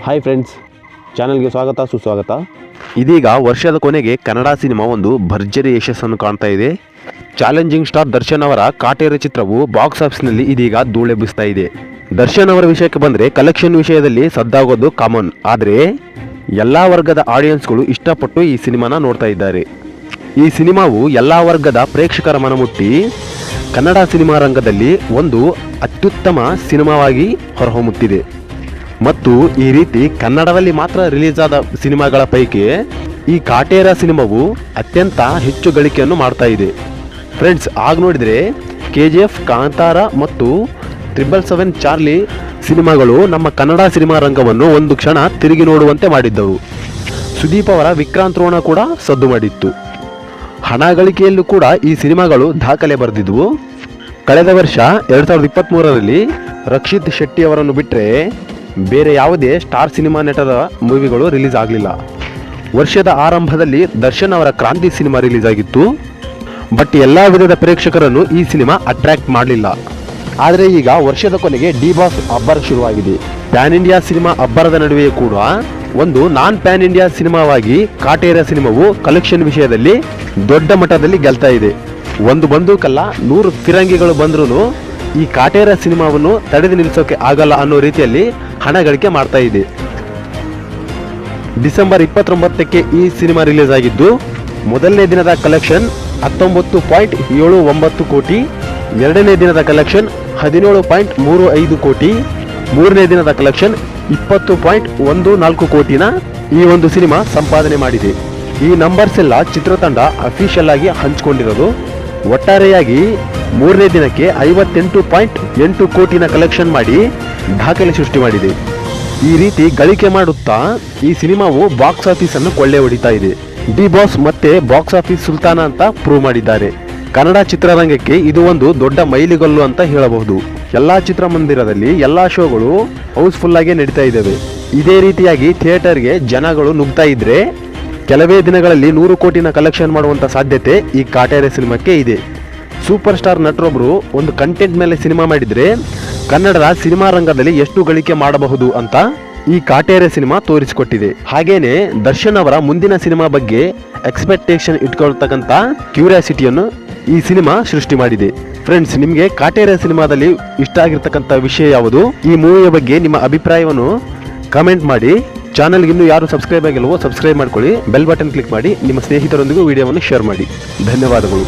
Hi friends, ಚಾನಲ್ಗೆ ಸ್ವಾಗತ ಸುಸ್ವಾಗತ. ಇದೀಗ ವರ್ಷದ ಕೊನೆಗೆ ಕನ್ನಡ ಸಿನಿಮಾ ಒಂದು ಭರ್ಜರಿ ಯಶಸ್ಸನ್ನು ಕಾಣ್ತಾ ಇದೆ. ಚಾಲೆಂಜಿಂಗ್ ಸ್ಟಾರ್ ದರ್ಶನ್ ಅವರ ಕಾಟೇರ ಚಿತ್ರವು ಬಾಕ್ಸ್ ಆಫೀಸ್ನಲ್ಲಿ ಇದೀಗ ಧೂಳೆಬ್ಬಿಸ್ತಾ ಇದೆ. ದರ್ಶನ್ ಅವರ ವಿಷಯಕ್ಕೆ ಬಂದರೆ ಕಲೆಕ್ಷನ್ ವಿಷಯದಲ್ಲಿ ಸದ್ದಾಗೋದು ಕಾಮನ್, ಆದರೆ ಎಲ್ಲ ವರ್ಗದ ಆಡಿಯನ್ಸ್ಗಳು ಇಷ್ಟಪಟ್ಟು ಈ ಸಿನಿಮಾನ ನೋಡ್ತಾ ಇದ್ದಾರೆ. ಈ ಸಿನಿಮಾವು ಎಲ್ಲ ವರ್ಗದ ಪ್ರೇಕ್ಷಕರ ಮನಮುಟ್ಟಿ ಕನ್ನಡ ಸಿನಿಮಾ ರಂಗದಲ್ಲಿ ಒಂದು ಅತ್ಯುತ್ತಮ ಸಿನಿಮಾವಾಗಿ ಹೊರಹೊಮ್ಮುತ್ತಿದೆ. ಮತ್ತು ಈ ರೀತಿ ಕನ್ನಡದಲ್ಲಿ ಮಾತ್ರ ರಿಲೀಸ್ ಆದ ಸಿನಿಮಾಗಳ ಪೈಕಿ ಈ ಕಾಟೇರ ಸಿನಿಮಾವು ಅತ್ಯಂತ ಹೆಚ್ಚು ಗಳಿಕೆಯನ್ನು ಮಾಡ್ತಾ ಇದೆ. ಫ್ರೆಂಡ್ಸ್, ಆಗ ನೋಡಿದರೆ KGF, ಕಾಂತಾರ ಮತ್ತು 777 ಚಾರ್ಲಿ ಸಿನಿಮಾಗಳು ನಮ್ಮ ಕನ್ನಡ ಸಿನಿಮಾ ರಂಗವನ್ನು ಒಂದು ಕ್ಷಣ ತಿರುಗಿ ನೋಡುವಂತೆ ಮಾಡಿದ್ದವು. ಸುದೀಪ್ ಅವರ ವಿಕ್ರಾಂತ್ ರೋಣ ಕೂಡ ಸದ್ದು ಮಾಡಿತ್ತು. ಹಣ ಗಳಿಕೆಯಲ್ಲೂ ಕೂಡ ಈ ಸಿನಿಮಾಗಳು ದಾಖಲೆ ಬರೆದಿದ್ವು. ಕಳೆದ ವರ್ಷ 2023ರಲ್ಲಿ ರಕ್ಷಿತ್ ಶೆಟ್ಟಿ ಅವರನ್ನು ಬಿಟ್ಟರೆ ಬೇರೆ ಯಾವುದೇ ಸ್ಟಾರ್ ಸಿನಿಮಾ ನಟರ ಮೂವಿಗಳು ರಿಲೀಸ್ ಆಗಲಿಲ್ಲ. ವರ್ಷದ ಆರಂಭದಲ್ಲಿ ದರ್ಶನ್ ಅವರ ಕ್ರಾಂತಿ ಸಿನಿಮಾ ರಿಲೀಸ್ ಆಗಿತ್ತು. ಬಟ್ ಎಲ್ಲ ವಿಧದ ಪ್ರೇಕ್ಷಕರನ್ನು ಈ ಸಿನಿಮಾ ಅಟ್ರಾಕ್ಟ್ ಮಾಡಲಿಲ್ಲ. ಆದರೆ ಈಗ ವರ್ಷದ ಕೊನೆಗೆ ಡಿ ಬಾಸ್ ಅಬ್ಬರ ಶುರುವಾಗಿದೆ. ಪ್ಯಾನ್ ಇಂಡಿಯಾ ಸಿನಿಮಾ ಅಬ್ಬರದ ನಡುವೆಯೂ ಕೂಡ ಒಂದು ನಾನ್ ಪ್ಯಾನ್ ಇಂಡಿಯಾ ಸಿನಿಮಾವಾಗಿ ಕಾಟೇರ ಸಿನಿಮಾವು ಕಲೆಕ್ಷನ್ ವಿಷಯದಲ್ಲಿ ದೊಡ್ಡ ಮಟ್ಟದಲ್ಲಿ ಗೆಲ್ತಾ ಇದೆ. ಒಂದು ಬಂದೂಕಲ್ಲ 100 ಫಿರಂಗಿಗಳು ಬಂದ್ರೂ ಈ ಕಾಟೇರ ಸಿನಿಮಾವನ್ನು ತಡೆದು ನಿಲ್ಲಿಸೋಕೆ ಆಗಲ್ಲ ಅನ್ನೋ ರೀತಿಯಲ್ಲಿ ಹಣ ಗಳಿಕೆ ಮಾಡ್ತಾ ಇದೆ. ಡಿಸೆಂಬರ್ 29ಕ್ಕೆ ಈ ಸಿನಿಮಾ ರಿಲೀಸ್ ಆಗಿದ್ದು, ಮೊದಲನೇ ದಿನದ ಕಲೆಕ್ಷನ್ 19.79 ಕೋಟಿ, ಎರಡನೇ ದಿನದ ಕಲೆಕ್ಷನ್ 17.35 ಕೋಟಿ, ಮೂರನೇ ದಿನದ ಕಲೆಕ್ಷನ್ 20.14 ಕೋಟಿನ ಈ ಒಂದು ಸಿನಿಮಾ ಸಂಪಾದನೆ ಮಾಡಿದೆ. ಈ ನಂಬರ್ಸ್ ಎಲ್ಲ ಚಿತ್ರತಂಡ ಅಫಿಷಿಯಲ್ ಆಗಿ ಹಂಚಿಕೊಂಡಿರೋದು. ಒಟ್ಟಾರೆಯಾಗಿ ಮೂರನೇ ದಿನಕ್ಕೆ 58.8 ಕೋಟಿನ ಕಲೆಕ್ಷನ್ ಮಾಡಿ ದಾಖಲೆ ಸೃಷ್ಟಿ ಮಾಡಿದೆ. ಈ ರೀತಿ ಗಳಿಕೆ ಮಾಡುತ್ತಾ ಈ ಸಿನಿಮಾವು ಬಾಕ್ಸ್ ಆಫೀಸ್ ಅನ್ನು ಕೊಳ್ಳೆ ಹೊಡಿತಾ ಇದೆ. ಡಿ ಬಾಸ್ ಮತ್ತೆ ಬಾಕ್ಸ್ ಆಫೀಸ್ ಸುಲ್ತಾನ ಅಂತ ಪ್ರೂವ್ ಮಾಡಿದ್ದಾರೆ. ಕನ್ನಡ ಚಿತ್ರರಂಗಕ್ಕೆ ಇದು ಒಂದು ದೊಡ್ಡ ಮೈಲಿಗಲ್ಲು ಅಂತ ಹೇಳಬಹುದು. ಎಲ್ಲಾ ಚಿತ್ರಮಂದಿರದಲ್ಲಿ ಎಲ್ಲಾ ಶೋಗಳು ಹೌಸ್ಫುಲ್ ಆಗಿ ನಡೀತಾ ಇದ್ದಾವೆ. ಇದೇ ರೀತಿಯಾಗಿ ಥಿಯೇಟರ್ಗೆ ಜನಗಳು ನುಗ್ತಾ ಇದ್ರೆ ಕೆಲವೇ ದಿನಗಳಲ್ಲಿ 100 ಕೋಟಿನ ಕಲೆಕ್ಷನ್ ಮಾಡುವಂತ ಸಾಧ್ಯತೆ ಈ ಕಾಟೇರ ಸಿನಿಮಾಕ್ಕೆ ಇದೆ. ಸೂಪರ್ ಸ್ಟಾರ್ ನಟರೊಬ್ಬರು ಒಂದು ಕಂಟೆಂಟ್ ಮೇಲೆ ಸಿನಿಮಾ ಮಾಡಿದ್ರೆ ಕನ್ನಡದ ಸಿನಿಮಾ ರಂಗದಲ್ಲಿ ಎಷ್ಟು ಗಳಿಕೆ ಮಾಡಬಹುದು ಅಂತ ಈ ಕಾಟೇರ ಸಿನಿಮಾ ತೋರಿಸಿಕೊಟ್ಟಿದೆ. ಹಾಗೇನೆ ದರ್ಶನ್ ಅವರ ಮುಂದಿನ ಸಿನಿಮಾ ಬಗ್ಗೆ ಎಕ್ಸ್ಪೆಕ್ಟೇಷನ್ ಇಟ್ಕೊಳ್ತಕ್ಕಂಥ ಕ್ಯೂರಿಯಾಸಿಟಿಯನ್ನು ಈ ಸಿನಿಮಾ ಸೃಷ್ಟಿ ಮಾಡಿದೆ. ಫ್ರೆಂಡ್ಸ್, ನಿಮಗೆ ಕಾಟೇರ ಸಿನಿಮಾದಲ್ಲಿ ಇಷ್ಟ ಆಗಿರ್ತಕ್ಕಂಥ ವಿಷಯ ಯಾವುದು? ಈ ಮೂವಿಯ ಬಗ್ಗೆ ನಿಮ್ಮ ಅಭಿಪ್ರಾಯವನ್ನು ಕಮೆಂಟ್ ಮಾಡಿ. ಚಾನಲ್ಗೆ ಇನ್ನೂ ಯಾರು ಸಬ್ಸ್ಕ್ರೈಬ್ ಆಗಿಲ್ವೋ ಸಬ್ಸ್ಕ್ರೈಬ್ ಮಾಡ್ಕೊಳ್ಳಿ. ಬೆಲ್ ಬಟನ್ ಕ್ಲಿಕ್ ಮಾಡಿ. ನಿಮ್ಮ ಸ್ನೇಹಿತರೊಂದಿಗೂ ವಿಡಿಯೋವನ್ನು ಶೇರ್ ಮಾಡಿ. ಧನ್ಯವಾದಗಳು.